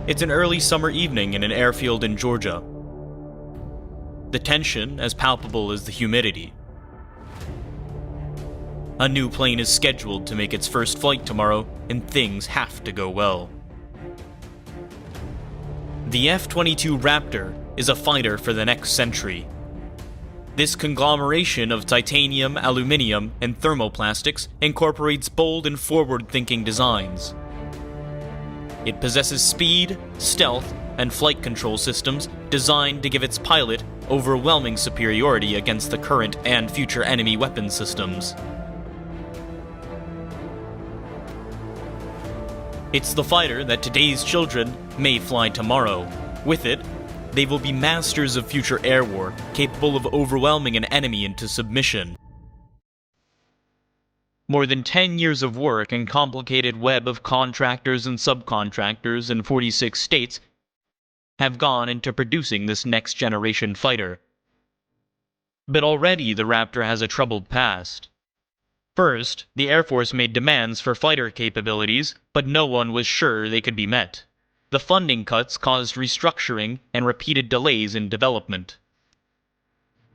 It's an early summer evening in an airfield in Georgia. The tension as palpable as the humidity. A new plane is scheduled to make its first flight tomorrow, and things have to go well. The F-22 Raptor is a fighter for the next century. This conglomeration of titanium, aluminum, and thermoplastics incorporates bold and forward-thinking designs. It possesses speed, stealth, and flight control systems designed to give its pilot overwhelming superiority against the current and future enemy weapon systems. It's the fighter that today's children may fly tomorrow. With it, they will be masters of future air war, capable of overwhelming an enemy into submission. More than 10 years of work and complicated web of contractors and subcontractors in 46 states have gone into producing this next-generation fighter. But already the Raptor has a troubled past. First, the Air Force made demands for fighter capabilities, but no one was sure they could be met. The funding cuts caused restructuring and repeated delays in development.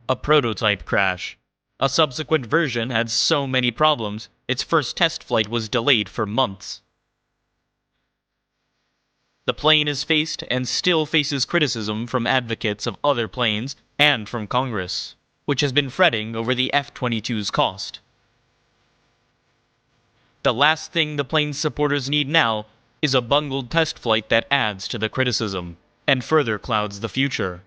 A prototype crash. A subsequent version had so many problems, its first test flight was delayed for months. The plane has faced and still faces criticism from advocates of other planes and from Congress, which has been fretting over the F-22's cost. The last thing the plane's supporters need now is a bungled test flight that adds to the criticism and further clouds the future.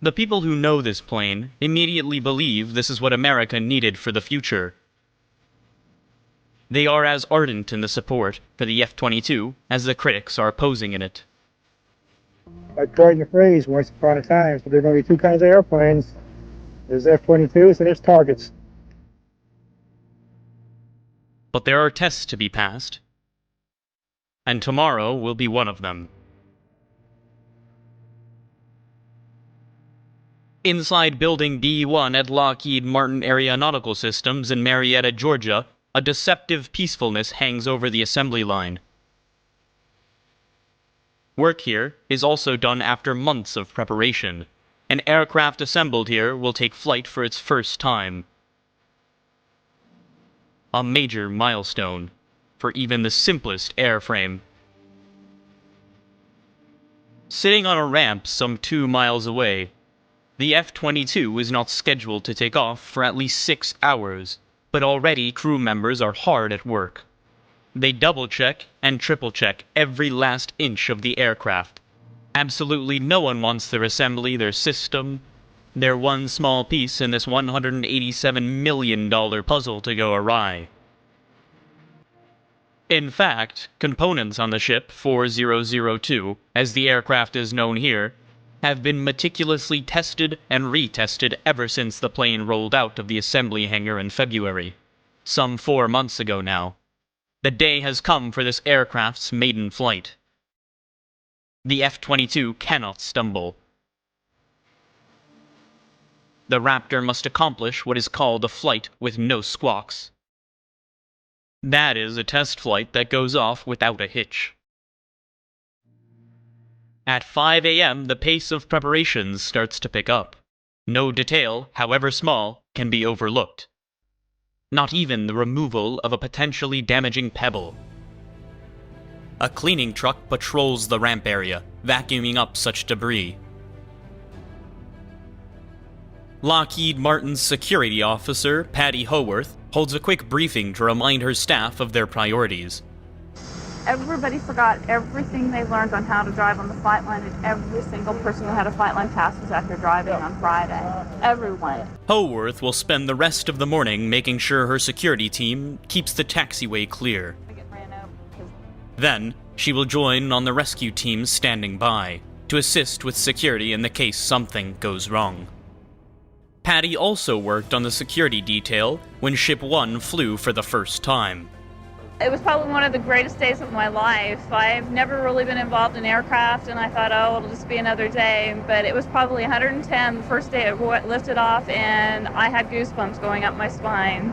The people who know this plane immediately believe this is what America needed for the future. They are as ardent in the support for the F-22 as the critics are opposing in it. I coined the phrase once upon a time, so there are going to be two kinds of airplanes. There's F-22s and there's targets. But there are tests to be passed, and tomorrow will be one of them. Inside Building B1 at Lockheed Martin Aeronautical Systems in Marietta, Georgia, a deceptive peacefulness hangs over the assembly line. Work here is also done after months of preparation. An aircraft assembled here will take flight for its first time. A major milestone for even the simplest airframe. Sitting on a ramp some 2 miles away, the F-22 is not scheduled to take off for at least 6 hours, but already crew members are hard at work. They double-check and triple-check every last inch of the aircraft. Absolutely no one wants their assembly, their system, their one small piece in this $187 million puzzle to go awry. In fact, components on the ship 4002, as the aircraft is known here, have been meticulously tested and retested ever since the plane rolled out of the assembly hangar in February, some 4 months ago now. The day has come for this aircraft's maiden flight. The F-22 cannot stumble. The Raptor must accomplish what is called a flight with no squawks. That is a test flight that goes off without a hitch. At 5 a.m., the pace of preparations starts to pick up. No detail, however small, can be overlooked. Not even the removal of a potentially damaging pebble. A cleaning truck patrols the ramp area, vacuuming up such debris. Lockheed Martin's security officer, Patty Howarth, holds a quick briefing to remind her staff of their priorities. Everybody forgot everything they learned on how to drive on the flight line, and every single person who had a flight line pass was out here driving on Friday. Everyone. Howarth will spend the rest of the morning making sure her security team keeps the taxiway clear. Then, she will join on the rescue teams standing by, to assist with security in the case something goes wrong. Patty also worked on the security detail when Ship 1 flew for the first time. It was probably one of the greatest days of my life. I've never really been involved in aircraft, and I thought, oh, it'll just be another day. But it was probably 110 the first day it lifted off, and I had goosebumps going up my spine.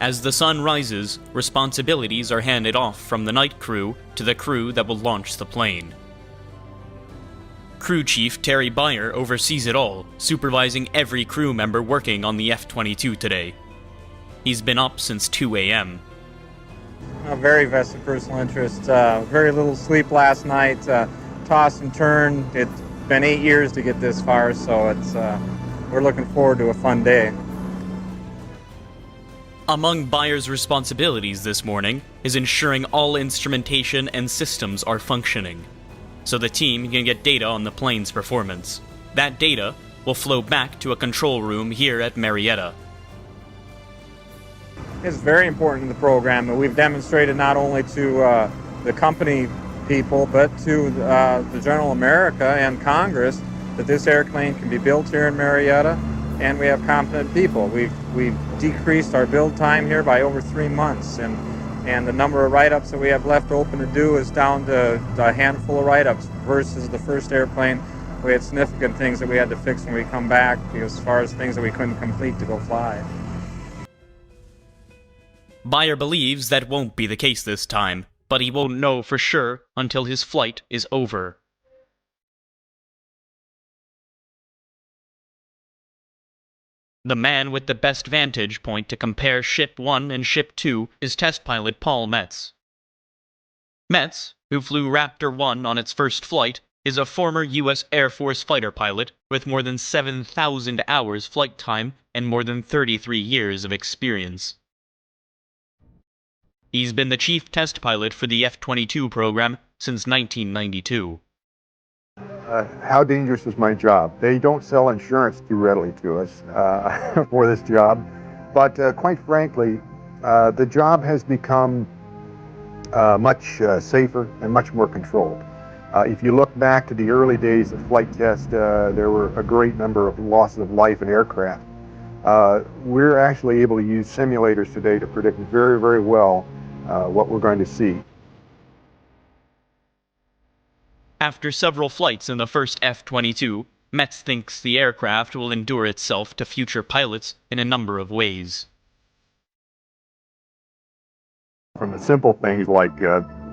As the sun rises, responsibilities are handed off from the night crew to the crew that will launch the plane. Crew Chief Terry Beyer oversees it all, supervising every crew member working on the F-22 today. He's been up since 2 a.m. A very vested personal interest. Very little sleep last night. Toss and turn. It's been 8 years to get this far, so we're looking forward to a fun day. Among Beyer's responsibilities this morning is ensuring all instrumentation and systems are functioning, so the team can get data on the plane's performance. That data will flow back to a control room here at Marietta. It's very important to the program, and we've demonstrated not only to the company people, but to the general America and Congress that this airplane can be built here in Marietta, and we have competent people. We've decreased our build time here by over 3 months, and the number of write-ups that we have left open to do is down to a handful of write-ups versus the first airplane. We had significant things that we had to fix when we come back, as far as things that we couldn't complete to go fly. Beyer believes that won't be the case this time, but he won't know for sure until his flight is over. The man with the best vantage point to compare Ship 1 and Ship 2 is test pilot Paul Metz. Metz, who flew Raptor 1 on its first flight, is a former U.S. Air Force fighter pilot with more than 7,000 hours flight time and more than 33 years of experience. He's been the chief test pilot for the F-22 program since 1992. How dangerous is my job? They don't sell insurance too readily to us for this job, but quite frankly, the job has become much safer and much more controlled. If you look back to the early days of flight test, there were a great number of losses of life in aircraft. We're actually able to use simulators today to predict very, very well what we're going to see. After several flights in the first F-22, Metz thinks the aircraft will endure itself to future pilots in a number of ways. From the simple things like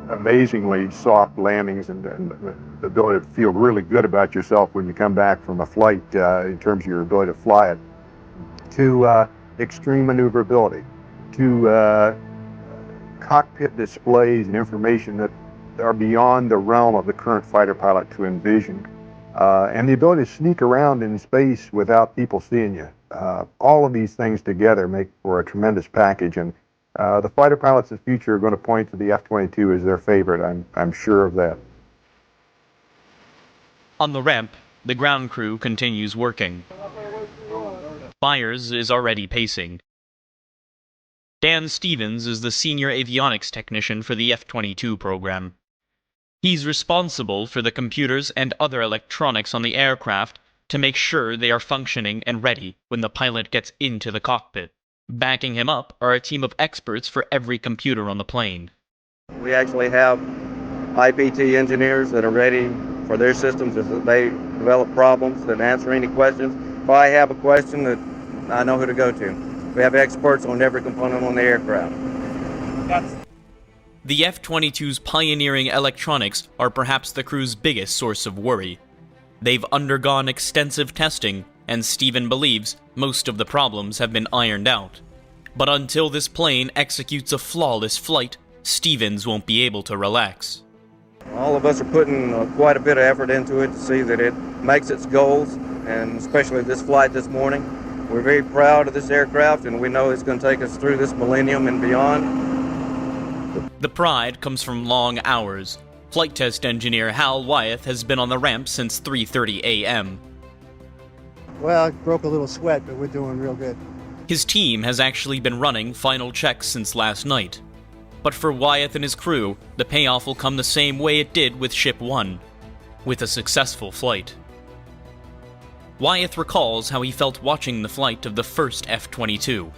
amazingly soft landings and the ability to feel really good about yourself when you come back from a flight in terms of your ability to fly it, to extreme maneuverability, to cockpit displays and information that are beyond the realm of the current fighter pilot to envision, and the ability to sneak around in space without people seeing you. All of these things together make for a tremendous package, and the fighter pilots of the future are going to point to the F-22 as their favorite. I'm sure of that. On the ramp, the ground crew continues working. Byers is already pacing. Dan Stevens is the senior avionics technician for the F-22 program. He's responsible for the computers and other electronics on the aircraft to make sure they are functioning and ready when the pilot gets into the cockpit. Backing him up are a team of experts for every computer on the plane. We actually have IPT engineers that are ready for their systems as they develop problems and answer any questions. If I have a question, that I know who to go to. We have experts on every component on the aircraft. The F-22's pioneering electronics are perhaps the crew's biggest source of worry. They've undergone extensive testing, and Stephen believes most of the problems have been ironed out. But until this plane executes a flawless flight, Stevens won't be able to relax. All of us are putting quite a bit of effort into it to see that it makes its goals, and especially this flight this morning. We're very proud of this aircraft, and we know it's going to take us through this millennium and beyond. The pride comes from long hours. Flight test engineer Hal Wyeth has been on the ramp since 3:30 a.m. Well, I broke a little sweat, but we're doing real good. His team has actually been running final checks since last night. But for Wyeth and his crew, the payoff will come the same way it did with Ship 1, with a successful flight. Wyeth recalls how he felt watching the flight of the first F-22.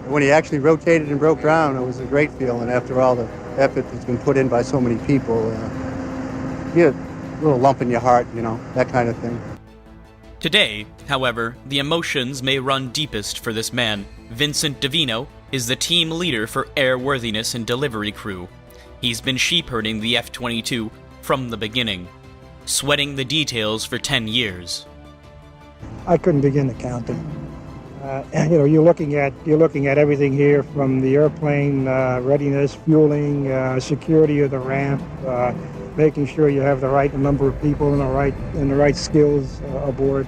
When he actually rotated and broke ground, it was a great feeling after all the effort that's been put in by so many people. You get a little lump in your heart, you know, that kind of thing. Today, however, the emotions may run deepest for this man, Vincent DeVino, is the team leader for airworthiness and delivery crew. He's been sheepherding the F-22 from the beginning, sweating the details for 10 years. I couldn't begin to count them. You're looking at everything here from the airplane readiness, fueling, security of the ramp, making sure you have the right number of people and the right skills aboard.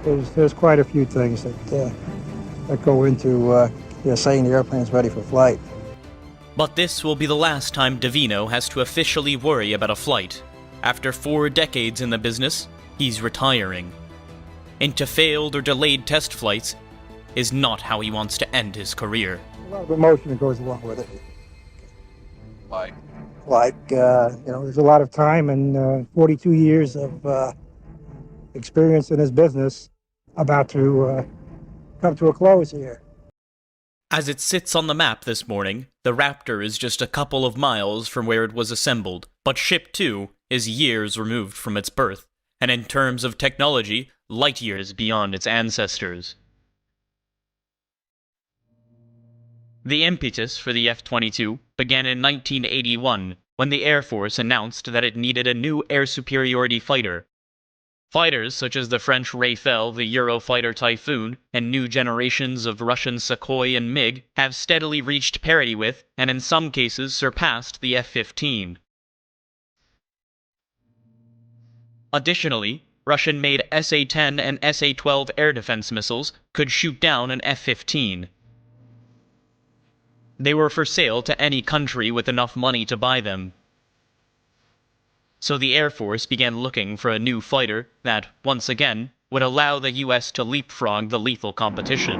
There's quite a few things that go into saying the airplane's ready for flight. But this will be the last time Davino has to officially worry about a flight. After 4 decades in the business, he's retiring. Into failed or delayed test flights is not how he wants to end his career. A lot of emotion that goes along with it. There's a lot of time and 42 years of experience in this business about to come to a close here. As it sits on the map this morning, the Raptor is just a couple of miles from where it was assembled, but Ship 2 is years removed from its birth, and in terms of technology, light years beyond its ancestors. The impetus for the F-22 began in 1981, when the Air Force announced that it needed a new air superiority fighter. Fighters such as the French Rafale, the Eurofighter Typhoon, and new generations of Russian Sukhoi and MiG have steadily reached parity with, and in some cases surpassed, the F-15. Additionally, Russian-made SA-10 and SA-12 air defense missiles could shoot down an F-15. They were for sale to any country with enough money to buy them. So the Air Force began looking for a new fighter that, once again, would allow the U.S. to leapfrog the lethal competition.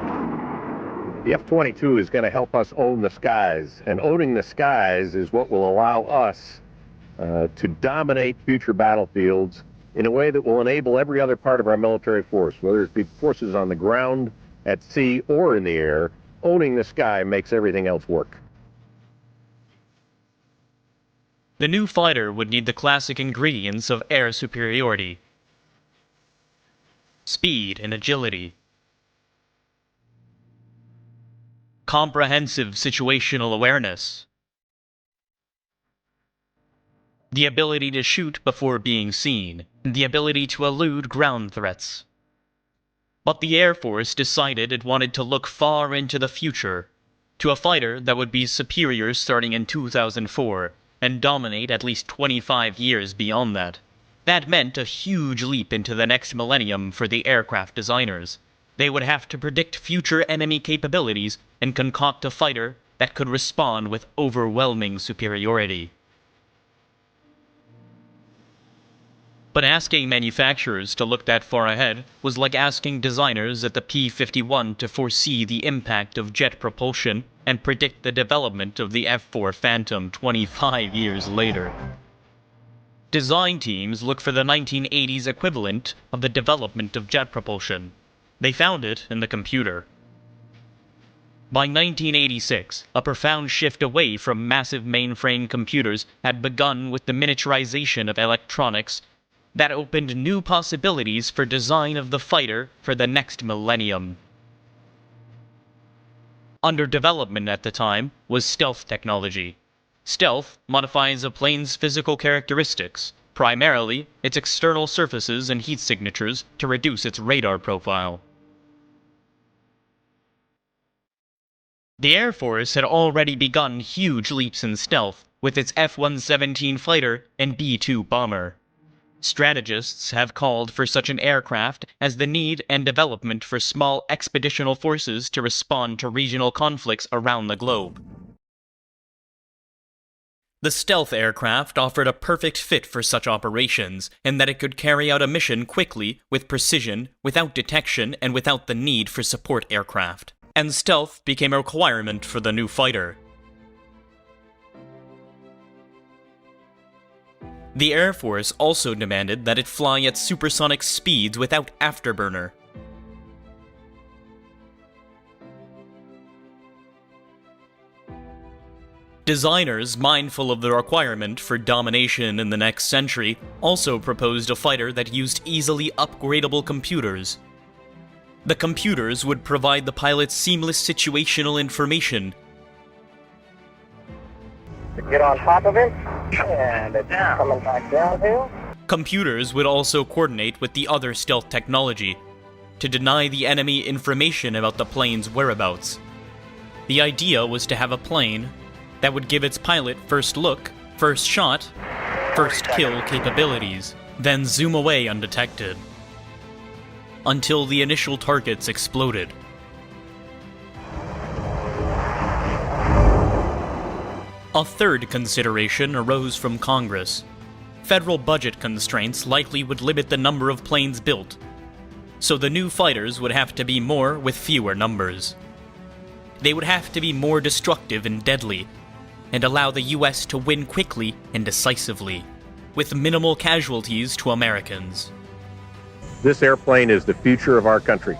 The F-22 is going to help us own the skies, and owning the skies is what will allow us to dominate future battlefields in a way that will enable every other part of our military force, whether it be forces on the ground, at sea, or in the air. Owning the sky makes everything else work. The new fighter would need the classic ingredients of air superiority: speed and agility, comprehensive situational awareness, the ability to shoot before being seen, and the ability to elude ground threats. But the Air Force decided it wanted to look far into the future, to a fighter that would be superior starting in 2004, and dominate at least 25 years beyond that. That meant a huge leap into the next millennium for the aircraft designers. They would have to predict future enemy capabilities and concoct a fighter that could respond with overwhelming superiority. But asking manufacturers to look that far ahead was like asking designers at the P-51 to foresee the impact of jet propulsion and predict the development of the F-4 Phantom 25 years later. Design teams look for the 1980s equivalent of the development of jet propulsion. They found it in the computer. By 1986, a profound shift away from massive mainframe computers had begun with the miniaturization of electronics that opened new possibilities for design of the fighter for the next millennium. Under development at the time was stealth technology. Stealth modifies a plane's physical characteristics, primarily its external surfaces and heat signatures, to reduce its radar profile. The Air Force had already begun huge leaps in stealth with its F-117 fighter and B-2 bomber. Strategists have called for such an aircraft as the need and development for small expeditional forces to respond to regional conflicts around the globe. The stealth aircraft offered a perfect fit for such operations, in that it could carry out a mission quickly, with precision, without detection, and without the need for support aircraft. And stealth became a requirement for the new fighter. The Air Force also demanded that it fly at supersonic speeds without afterburner. Designers, mindful of the requirement for domination in the next century, also proposed a fighter that used easily upgradable computers. The computers would provide the pilots seamless situational information. Get on top of it, and it's coming back downhill. Computers would also coordinate with the other stealth technology to deny the enemy information about the plane's whereabouts. The idea was to have a plane that would give its pilot first look, first shot, first kill capabilities, then zoom away undetected, until the initial targets exploded. A third consideration arose from Congress. Federal budget constraints likely would limit the number of planes built, so the new fighters would have to be more with fewer numbers. They would have to be more destructive and deadly, and allow the US to win quickly and decisively, with minimal casualties to Americans. This airplane is the future of our country.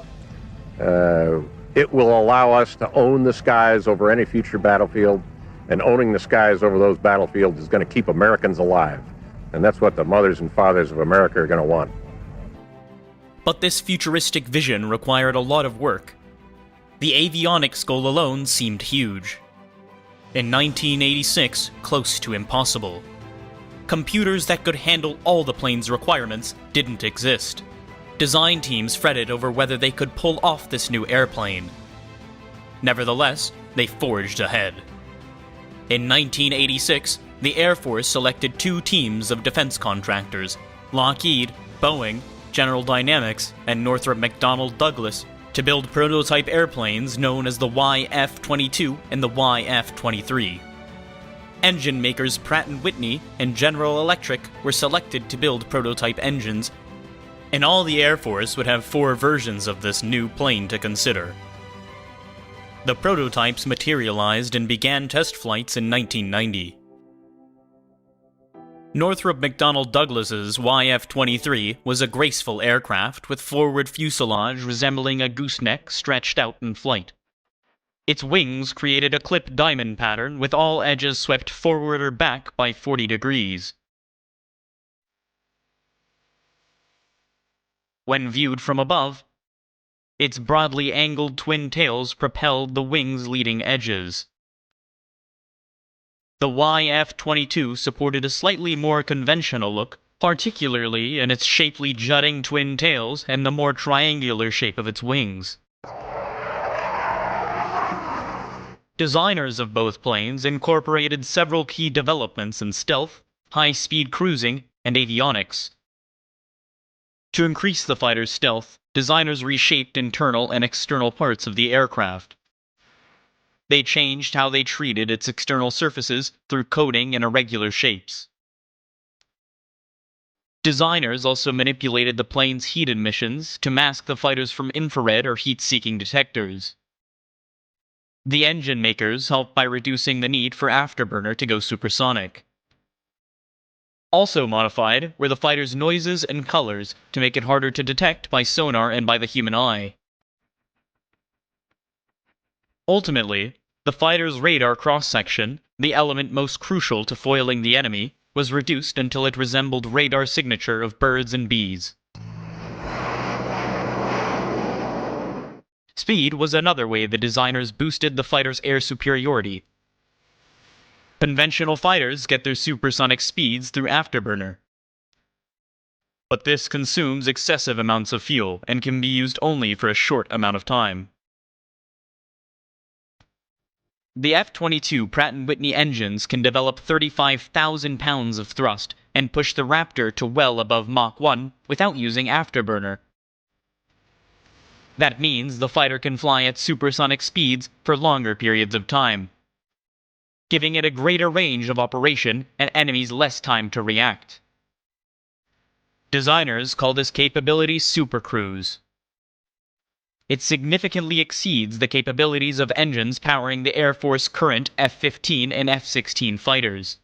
It will allow us to own the skies over any future battlefield, and owning the skies over those battlefields is going to keep Americans alive. And that's what the mothers and fathers of America are going to want. But this futuristic vision required a lot of work. The avionics goal alone seemed huge. In 1986, close to impossible. Computers that could handle all the plane's requirements didn't exist. Design teams fretted over whether they could pull off this new airplane. Nevertheless, they forged ahead. In 1986, the Air Force selected 2 teams of defense contractors, Lockheed, Boeing, General Dynamics, and Northrop McDonnell Douglas, to build prototype airplanes known as the YF-22 and the YF-23. Engine makers Pratt & Whitney and General Electric were selected to build prototype engines, and all the Air Force would have 4 versions of this new plane to consider. The prototypes materialized and began test flights in 1990. Northrop McDonnell Douglas's YF-23 was a graceful aircraft with forward fuselage resembling a gooseneck stretched out in flight. Its wings created a clip diamond pattern with all edges swept forward or back by 40 degrees. When viewed from above, its broadly angled twin tails propelled the wing's leading edges. The YF-22 supported a slightly more conventional look, particularly in its shapely jutting twin tails and the more triangular shape of its wings. Designers of both planes incorporated several key developments in stealth, high-speed cruising, and avionics. To increase the fighter's stealth, designers reshaped internal and external parts of the aircraft. They changed how they treated its external surfaces through coating and irregular shapes. Designers also manipulated the plane's heat emissions to mask the fighters from infrared or heat-seeking detectors. The engine makers helped by reducing the need for afterburner to go supersonic. Also modified were the fighter's noises and colors to make it harder to detect by sonar and by the human eye. Ultimately, the fighter's radar cross-section, the element most crucial to foiling the enemy, was reduced until it resembled radar signature of birds and bees. Speed was another way the designers boosted the fighter's air superiority. Conventional fighters get their supersonic speeds through afterburner. But this consumes excessive amounts of fuel and can be used only for a short amount of time. The F-22 Pratt & Whitney engines can develop 35,000 pounds of thrust and push the Raptor to well above Mach 1 without using afterburner. That means the fighter can fly at supersonic speeds for longer periods of time, giving it a greater range of operation and enemies less time to react. Designers call this capability supercruise. It significantly exceeds the capabilities of engines powering the Air Force current F-15 and F-16 fighters.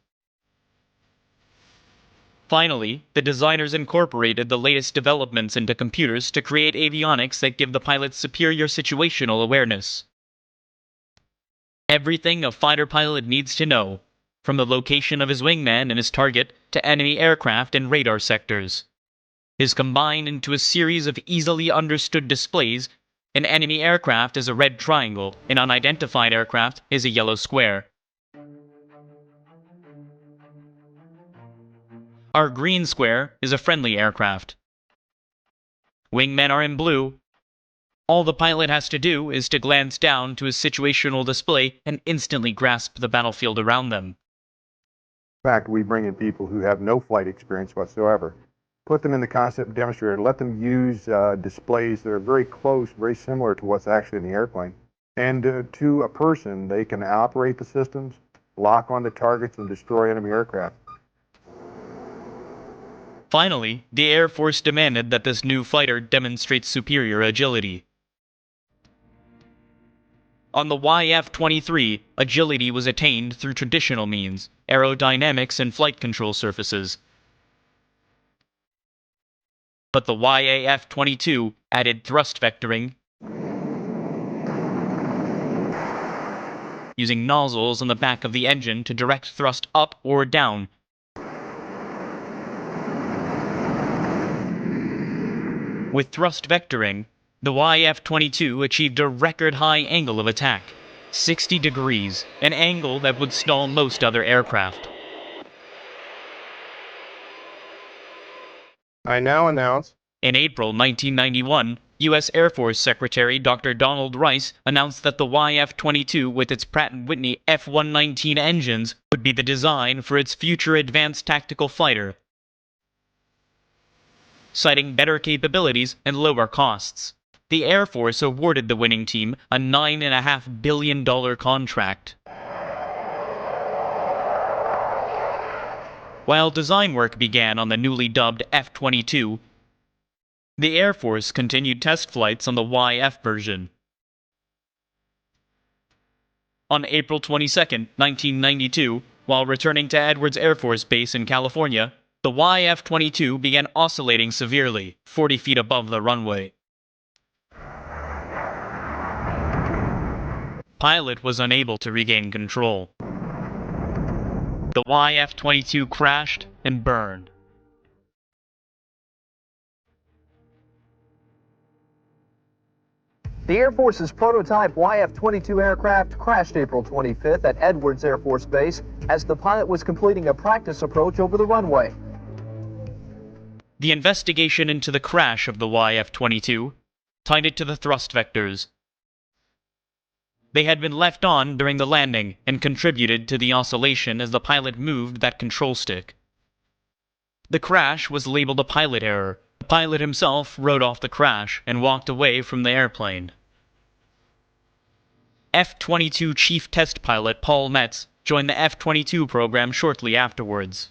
Finally, the designers incorporated the latest developments into computers to create avionics that give the pilots superior situational awareness. Everything a fighter pilot needs to know, from the location of his wingman and his target to enemy aircraft and radar sectors, is combined into a series of easily understood displays An enemy aircraft is a red triangle, an unidentified aircraft is a yellow square. Our green square is a friendly aircraft. Wingmen are in blue. All the pilot has to do is to glance down to his situational display and instantly grasp the battlefield around them. In fact, we bring in people who have no flight experience whatsoever, put them in the concept demonstrator, let them use displays that are very close, very similar to what's actually in the airplane. And to a person, they can operate the systems, lock onto targets, and destroy enemy aircraft. Finally, the Air Force demanded that this new fighter demonstrate superior agility. On the YF-23, agility was attained through traditional means, aerodynamics and flight control surfaces. But the YAF-22 added thrust vectoring, using nozzles on the back of the engine to direct thrust up or down. With thrust vectoring, the YF-22 achieved a record-high angle of attack, 60 degrees, an angle that would stall most other aircraft. I now announce. In April 1991, U.S. Air Force Secretary Dr. Donald Rice announced that the YF-22 with its Pratt & Whitney F-119 engines would be the design for its future advanced tactical fighter, citing better capabilities and lower costs. The Air Force awarded the winning team a $9.5 billion contract. While design work began on the newly dubbed F-22, the Air Force continued test flights on the YF version. On April 22, 1992, while returning to Edwards Air Force Base in California, the YF-22 began oscillating severely, 40 feet above the runway. Pilot was unable to regain control. The YF-22 crashed and burned. The Air Force's prototype YF-22 aircraft crashed April 25th at Edwards Air Force Base as the pilot was completing a practice approach over the runway. The investigation into the crash of the YF-22 tied it to the thrust vectors. They had been left on during the landing and contributed to the oscillation as the pilot moved that control stick. The crash was labeled a pilot error. The pilot himself wrote off the crash and walked away from the airplane. F-22 Chief Test Pilot Paul Metz joined the F-22 program shortly afterwards.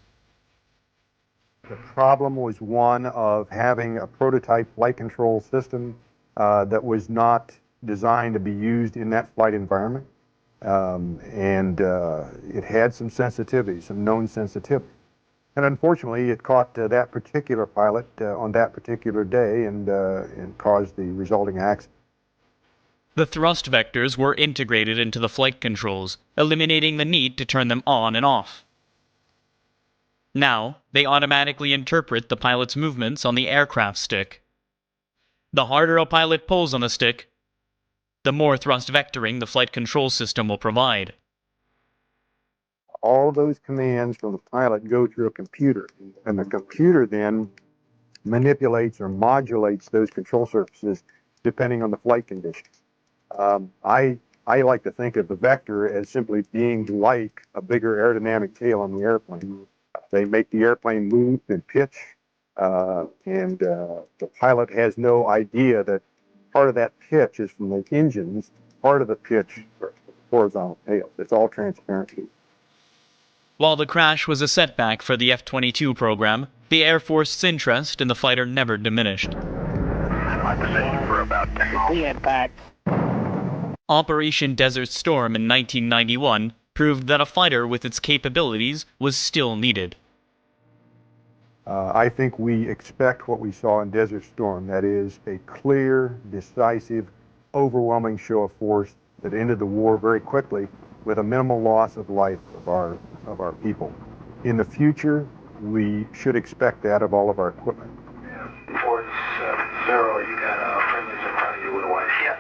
The problem was one of having a prototype flight control system that was not designed to be used in that flight environment. It had some sensitivities, some known sensitivities. And unfortunately, it caught that particular pilot on that particular day and caused the resulting accident. The thrust vectors were integrated into the flight controls, eliminating the need to turn them on and off. Now, they automatically interpret the pilot's movements on the aircraft stick. The harder a pilot pulls on the stick, the more thrust vectoring the flight control system will provide. All those commands from the pilot go through a computer, and the computer then manipulates or modulates those control surfaces depending on the flight conditions. I like to think of the vector as simply being like a bigger aerodynamic tail on the airplane. They make the airplane move and pitch, and the pilot has no idea that part of that pitch is from the engines, part of the pitch for the horizontal tail. It's all transparent. While the crash was a setback for the F-22 program, the Air Force's interest in the fighter never diminished. Operation Desert Storm in 1991 proved that a fighter with its capabilities was still needed. I think we expect what we saw in Desert Storm, that is a clear, decisive, overwhelming show of force that ended the war very quickly with a minimal loss of life of our people. In the future, we should expect that of all of our equipment. 470, you got friendlies in front of you with a white. Yeah.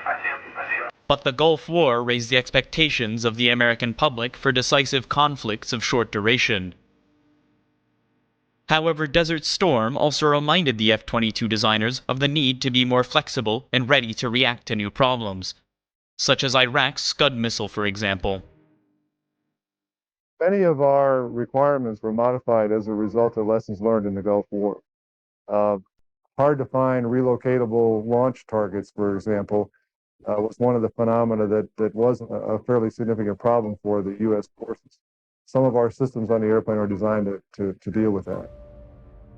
But the Gulf War raised the expectations of the American public for decisive conflicts of short duration. However, Desert Storm also reminded the F-22 designers of the need to be more flexible and ready to react to new problems, such as Iraq's Scud missile, for example. Many of our requirements were modified as a result of lessons learned in the Gulf War. Hard to find relocatable launch targets, for example, was one of the phenomena that was a fairly significant problem for the U.S. forces. Some of our systems on the airplane are designed to deal with that.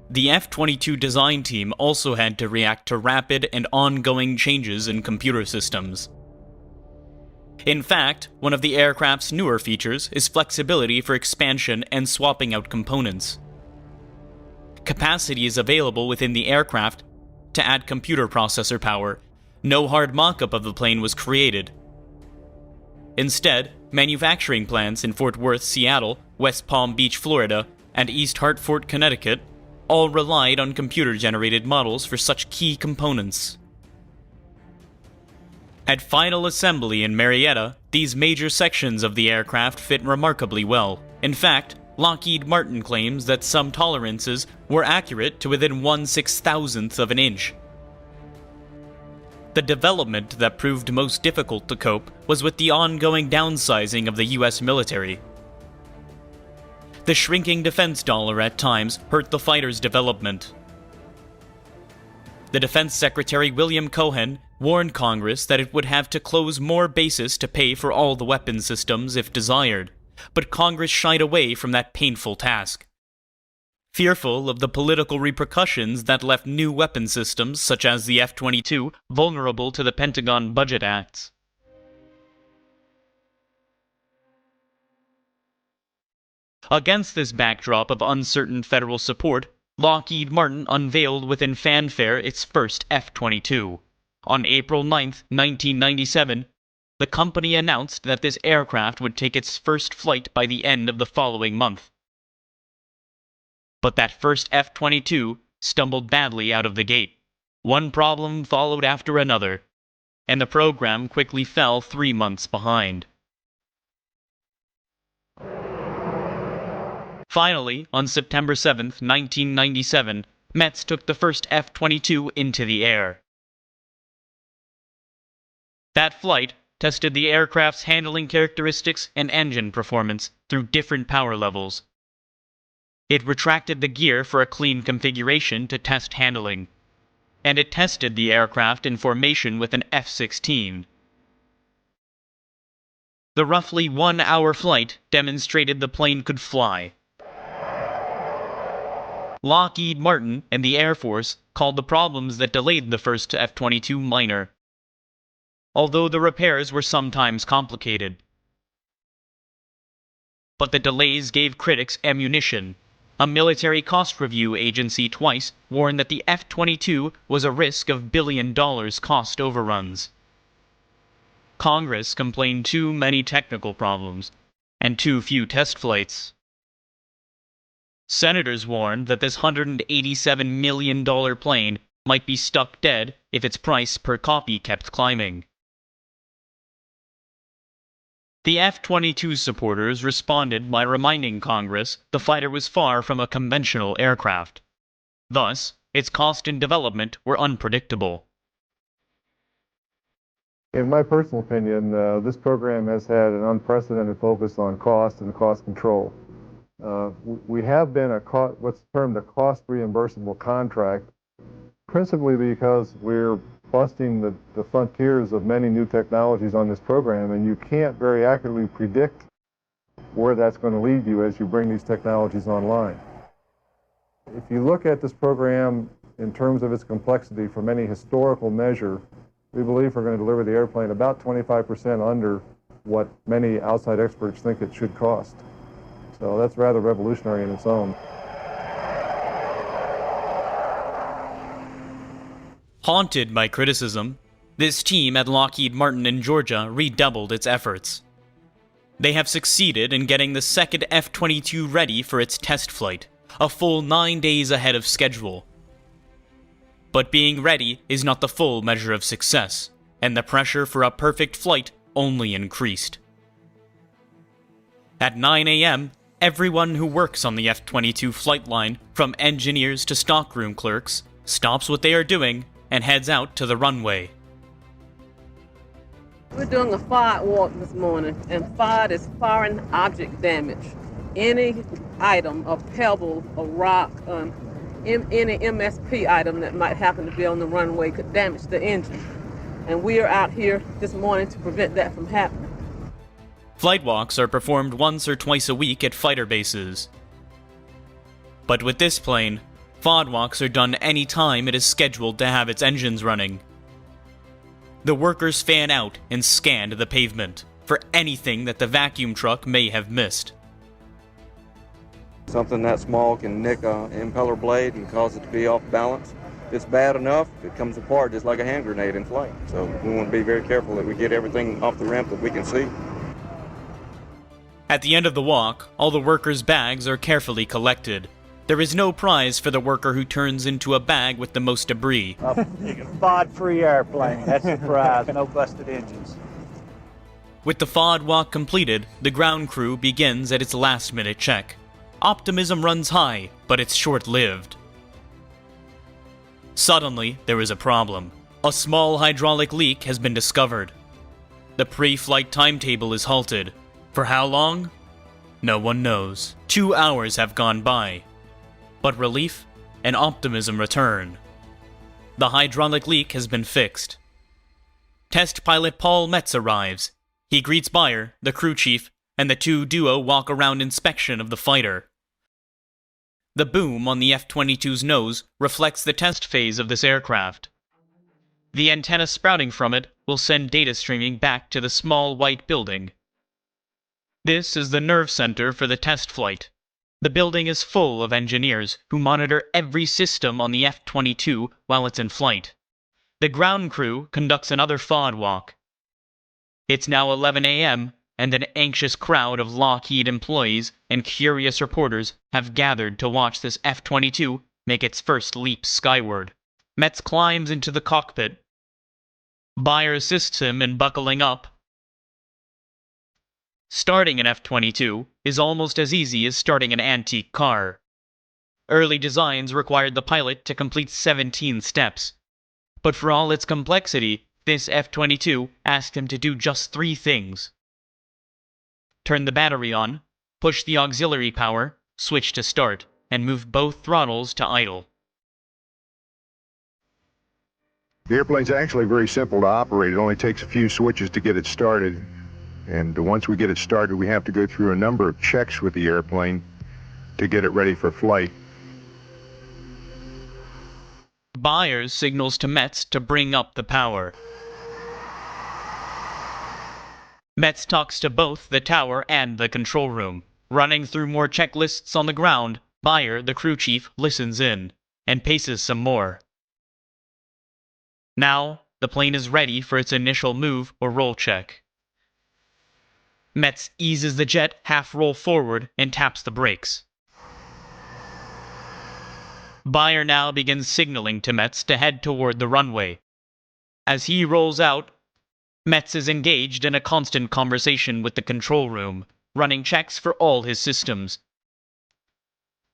The F-22 design team also had to react to rapid and ongoing changes in computer systems. In fact, one of the aircraft's newer features is flexibility for expansion and swapping out components. Capacity is available within the aircraft to add computer processor power. No hard mock-up of the plane was created. Instead, manufacturing plants in Fort Worth, Seattle, West Palm Beach, Florida, and East Hartford, Connecticut all relied on computer-generated models for such key components. At final assembly in Marietta, these major sections of the aircraft fit remarkably well. In fact, Lockheed Martin claims that some tolerances were accurate to within 1/6000th of an inch. The development that proved most difficult to cope was with the ongoing downsizing of the US military. The shrinking defense dollar at times hurt the fighter's development. The Defense Secretary William Cohen warned Congress that it would have to close more bases to pay for all the weapon systems if desired, but Congress shied away from that painful task, fearful of the political repercussions that left new weapon systems such as the F-22 vulnerable to the Pentagon budget acts. Against this backdrop of uncertain federal support, Lockheed Martin unveiled within fanfare its first F-22. On April 9, 1997, the company announced that this aircraft would take its first flight by the end of the following month. But that first F-22 stumbled badly out of the gate. One problem followed after another, and the program quickly fell 3 months behind. Finally, on September 7, 1997, Metz took the first F-22 into the air. That flight tested the aircraft's handling characteristics and engine performance through different power levels. It retracted the gear for a clean configuration to test handling, and it tested the aircraft in formation with an F-16. The roughly 1-hour flight demonstrated the plane could fly. Lockheed Martin and the Airforce called the problems that delayed the first F-22 minor, although the repairs were sometimes complicated. But the delays gave critics ammunition. A military cost review agency twice warned that the F-22 was a risk of billion-dollar cost overruns. Congress complained too many technical problems and too few test flights. Senators warned that this $187 million plane might be stuck dead if its price per copy kept climbing. The F-22 supporters responded by reminding Congress the fighter was far from a conventional aircraft. Thus, its cost and development were unpredictable. In my personal opinion, this program has had an unprecedented focus on cost and cost control. We have been what's termed a cost reimbursable contract, principally because we're busting the frontiers of many new technologies on this program, and you can't very accurately predict where that's going to lead you as you bring these technologies online. If you look at this program in terms of its complexity from any historical measure, we believe we're going to deliver the airplane about 25% under what many outside experts think it should cost. So that's rather revolutionary in its own. Haunted by criticism, this team at Lockheed Martin in Georgia redoubled its efforts. They have succeeded in getting the second F-22 ready for its test flight, a full 9 days ahead of schedule. But being ready is not the full measure of success, and the pressure for a perfect flight only increased. At 9 a.m., everyone who works on the F-22 flight line, from engineers to stockroom clerks, stops what they are doing and heads out to the runway. We're doing a FOD walk this morning, and FOD is foreign object damage. Any item, a pebble, a rock, any MSP item that might happen to be on the runway could damage the engine. And we are out here this morning to prevent that from happening. Flight walks are performed once or twice a week at fighter bases. But with this plane, FOD walks are done any time it is scheduled to have its engines running. The workers fan out and scan the pavement for anything that the vacuum truck may have missed. Something that small can nick an impeller blade and cause it to be off balance. If it's bad enough, it comes apart just like a hand grenade in flight. So we want to be very careful that we get everything off the ramp that we can see. At the end of the walk, all the workers' bags are carefully collected. There is no prize for the worker who turns into a bag with the most debris. A FOD-free airplane, that's the prize, no busted engines. With the FOD walk completed, the ground crew begins at its last-minute check. Optimism runs high, but it's short-lived. Suddenly, there is a problem. A small hydraulic leak has been discovered. The pre-flight timetable is halted. For how long? No one knows. 2 hours have gone by. But relief and optimism return. The hydraulic leak has been fixed. Test pilot Paul Metz arrives. He greets Bayer, the crew chief, and the two duo walk around inspection of the fighter. The boom on the F-22's nose reflects the test phase of this aircraft. The antenna sprouting from it will send data streaming back to the small white building. This is the nerve center for the test flight. The building is full of engineers who monitor every system on the F-22 while it's in flight. The ground crew conducts another FOD walk. It's now 11 a.m., and an anxious crowd of Lockheed employees and curious reporters have gathered to watch this F-22 make its first leap skyward. Metz climbs into the cockpit. Bayer assists him in buckling up. Starting an F-22 is almost as easy as starting an antique car. Early designs required the pilot to complete 17 steps. But for all its complexity, this F-22 asked him to do just 3 things. Turn the battery on, push the auxiliary power, switch to start, and move both throttles to idle. The airplane's actually very simple to operate. It only takes a few switches to get it started. And once we get it started, we have to go through a number of checks with the airplane to get it ready for flight. Bayer signals to Metz to bring up the power. Metz talks to both the tower and the control room. Running through more checklists on the ground, Bayer, the crew chief, listens in and paces some more. Now, the plane is ready for its initial move or roll check. Metz eases the jet half-roll forward and taps the brakes. Bayer now begins signaling to Metz to head toward the runway. As he rolls out, Metz is engaged in a constant conversation with the control room, running checks for all his systems.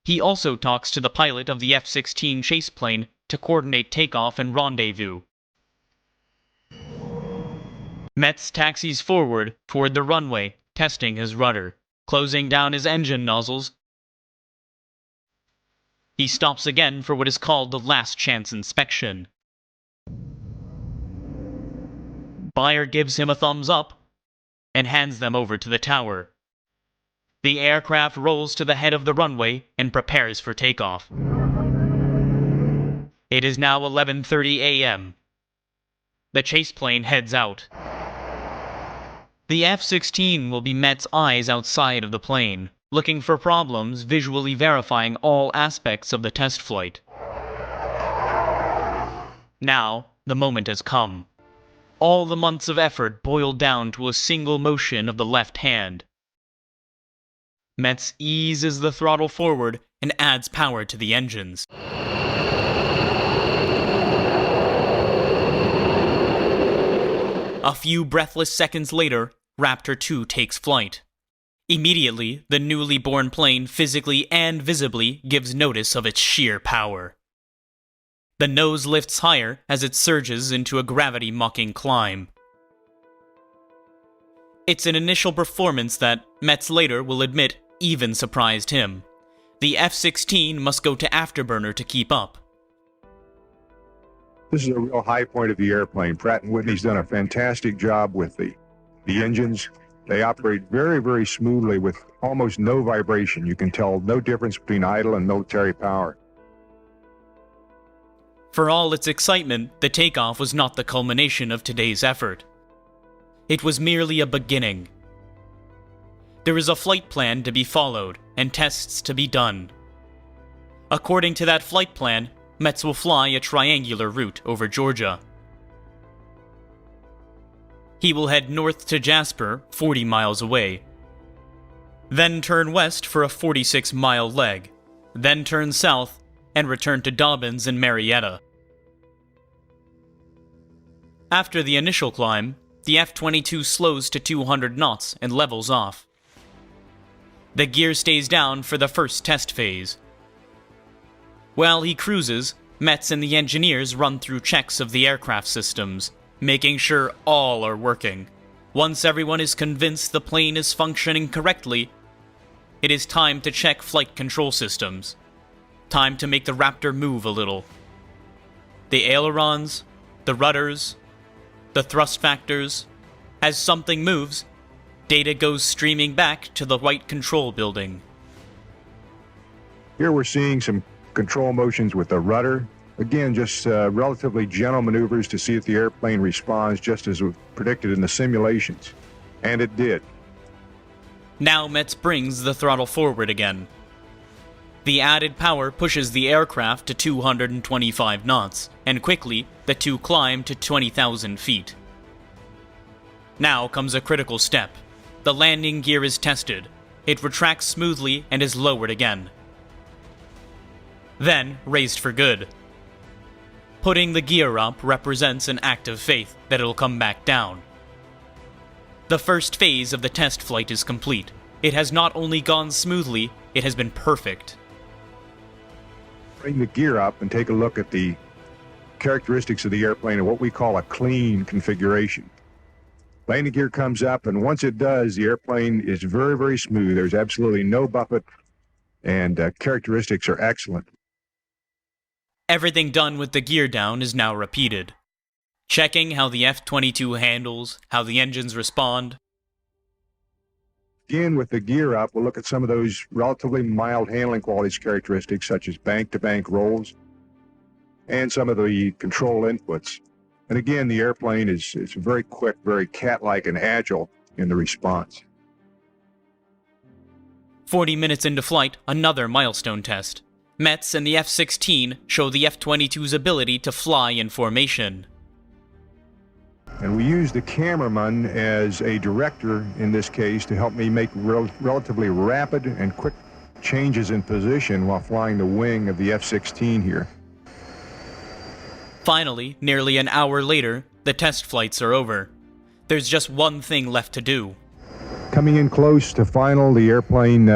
He also talks to the pilot of the F-16 chase plane to coordinate takeoff and rendezvous. Metz taxis forward toward the runway, testing his rudder, closing down his engine nozzles. He stops again for what is called the last chance inspection. Bayer gives him a thumbs up and hands them over to the tower. The aircraft rolls to the head of the runway and prepares for takeoff. It is now 11:30 a.m. The chase plane heads out. The F-16 will be Metz's eyes outside of the plane, looking for problems, visually verifying all aspects of the test flight. Now, the moment has come. All the months of effort boiled down to a single motion of the left hand. Metz eases the throttle forward and adds power to the engines. A few breathless seconds later, Raptor 2 takes flight. Immediately, the newly born plane physically and visibly gives notice of its sheer power. The nose lifts higher as it surges into a gravity-mocking climb. It's an initial performance that, Metz later will admit, even surprised him. The F-16 must go to afterburner to keep up. This is a real high point of the airplane. Pratt & Whitney's done a fantastic job with the engines. They operate very, very smoothly with almost no vibration. You can tell no difference between idle and military power. For all its excitement, the takeoff was not the culmination of today's effort. It was merely a beginning. There is a flight plan to be followed and tests to be done. According to that flight plan, Metz will fly a triangular route over Georgia. He will head north to Jasper, 40 miles away. Then turn west for a 46-mile leg. Then turn south and return to Dobbins and Marietta. After the initial climb, the F-22 slows to 200 knots and levels off. The gear stays down for the first test phase. While he cruises, Metz and the engineers run through checks of the aircraft systems, making sure all are working. Once everyone is convinced the plane is functioning correctly, it is time to check flight control systems. Time to make the Raptor move a little. The ailerons, the rudders, the thrust factors. As something moves, data goes streaming back to the white control building. Here we're seeing some control motions with the rudder. Again, just relatively gentle maneuvers to see if the airplane responds just as was predicted in the simulations. And it did. Now Metz brings the throttle forward again. The added power pushes the aircraft to 225 knots, and quickly, the two climb to 20,000 feet. Now comes a critical step. The landing gear is tested. It retracts smoothly and is lowered again. Then, raised for good. Putting the gear up represents an act of faith that it'll come back down. The first phase of the test flight is complete. It has not only gone smoothly, it has been perfect. Bring the gear up and take a look at the characteristics of the airplane and what we call a clean configuration. Landing gear comes up, and once it does, the airplane is very, very smooth. There's absolutely no buffet, and characteristics are excellent. Everything done with the gear down is now repeated. Checking how the F-22 handles, how the engines respond. Again, with the gear up, we'll look at some of those relatively mild handling qualities characteristics, such as bank-to-bank rolls, and some of the control inputs. And again, the airplane is very quick, very cat-like and agile in the response. 40 minutes into flight, another milestone test. Metz and the F-16 show the F-22's ability to fly in formation. And we use the cameraman as a director in this case to help me make relatively rapid and quick changes in position while flying the wing of the F-16 here. Finally, nearly an hour later, the test flights are over. There's just one thing left to do. Coming in close to final, the airplane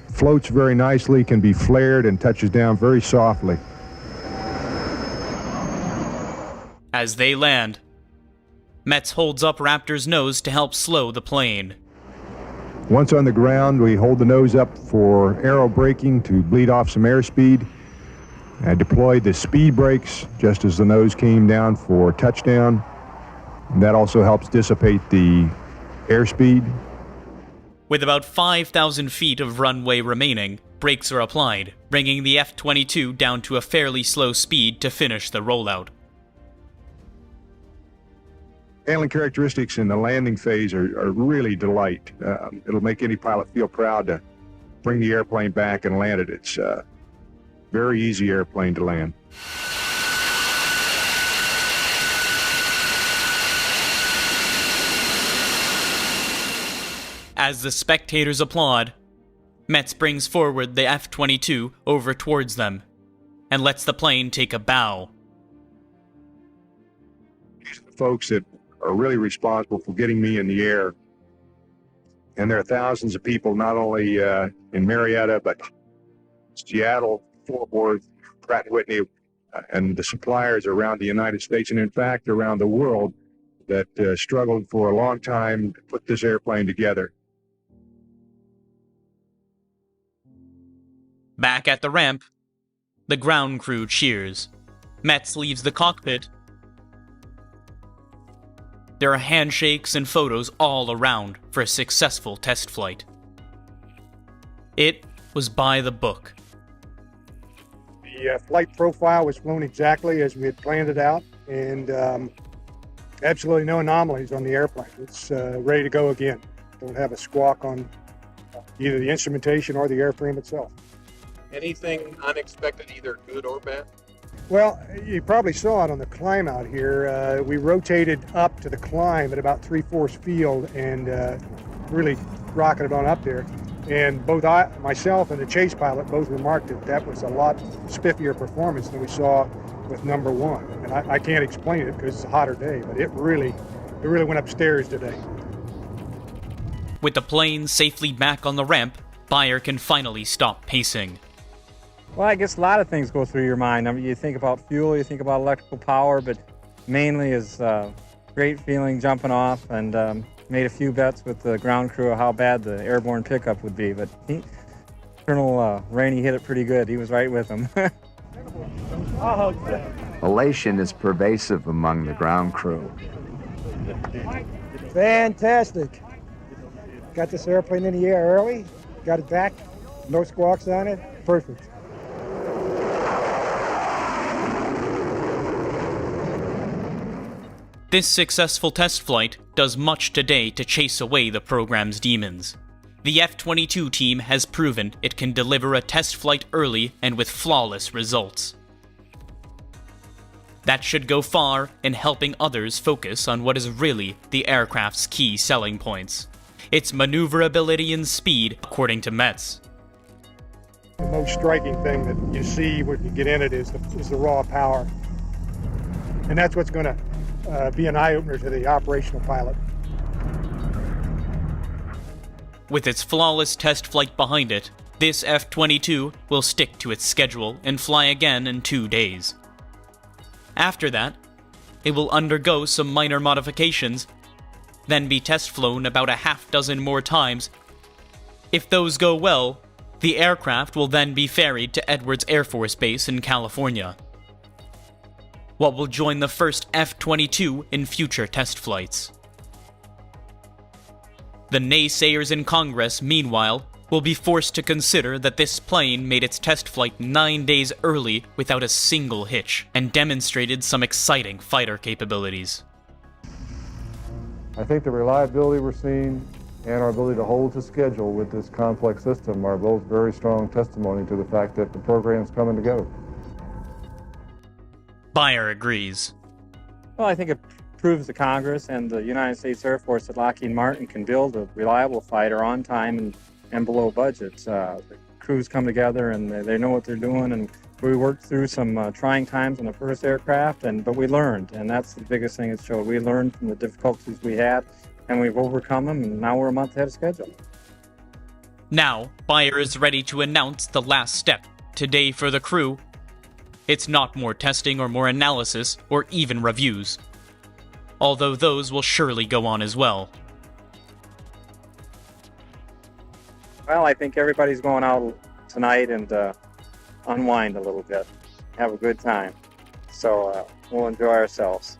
floats very nicely, can be flared, and touches down very softly. As they land, Metz holds up Raptor's nose to help slow the plane. Once on the ground, we hold the nose up for aero braking to bleed off some airspeed. I deployed the speed brakes just as the nose came down for touchdown. And that also helps dissipate the airspeed. With about 5,000 feet of runway remaining, brakes are applied, bringing the F-22 down to a fairly slow speed to finish the rollout. Handling characteristics in the landing phase are really delight. It'll make any pilot feel proud to bring the airplane back and land it. It's a very easy airplane to land. As the spectators applaud, Metz brings forward the F-22 over towards them and lets the plane take a bow. These are the folks that are really responsible for getting me in the air. And there are thousands of people, not only in Marietta, but Seattle, Fort Worth, Pratt & Whitney, and the suppliers around the United States, and in fact around the world, that struggled for a long time to put this airplane together. Back at the ramp, the ground crew cheers. Metz leaves the cockpit. There are handshakes and photos all around for a successful test flight. It was by the book. The flight profile was flown exactly as we had planned it out, and absolutely no anomalies on the airplane. It's ready to go again. Don't have a squawk on either the instrumentation or the airframe itself. Anything unexpected, either good or bad? Well, you probably saw it on the climb out here. We rotated up to the climb at about 3/4 field and really rocketed on up there. And both myself and the chase pilot both remarked that that was a lot spiffier performance than we saw with number one. And I can't explain it because it's a hotter day, but it really went upstairs today. With the plane safely back on the ramp, Beyer can finally stop pacing. Well, I guess a lot of things go through your mind. I mean, you think about fuel, you think about electrical power, but mainly is great feeling jumping off, and made a few bets with the ground crew of how bad the airborne pickup would be. But Colonel Rainey hit it pretty good. He was right with him. Elation is pervasive among the ground crew. Fantastic. Got this airplane in the air early, got it back, no squawks on it, perfect. This successful test flight does much today to chase away the program's demons. The F-22 team has proven it can deliver a test flight early and with flawless results. That should go far in helping others focus on what is really the aircraft's key selling points: its maneuverability and speed, according to Metz. The most striking thing that you see when you get in it is the raw power. And that's what's going to be an eye-opener to the operational pilot. With its flawless test flight behind it, this F-22 will stick to its schedule and fly again in 2 days. After that, it will undergo some minor modifications, then be test flown about a half-dozen more times. If those go well, the aircraft will then be ferried to Edwards Air Force Base in California, what will join the first F-22 in future test flights. The naysayers in Congress, meanwhile, will be forced to consider that this plane made its test flight 9 days early without a single hitch, and demonstrated some exciting fighter capabilities. I think the reliability we're seeing and our ability to hold to schedule with this complex system are both very strong testimony to the fact that the program's coming together. Beyer agrees. Well, I think it proves to Congress and the United States Air Force that Lockheed Martin can build a reliable fighter on time and below budget. The crews come together and they know what they're doing, and we worked through some trying times on the first aircraft, but we learned, and that's the biggest thing it showed. We learned from the difficulties we had, and we've overcome them, and now we're a month ahead of schedule. Now, Beyer is ready to announce the last step. Today for the crew, it's not more testing or more analysis or even reviews, although those will surely go on as well. Well, I think everybody's going out tonight and unwind a little bit, have a good time. So we'll enjoy ourselves.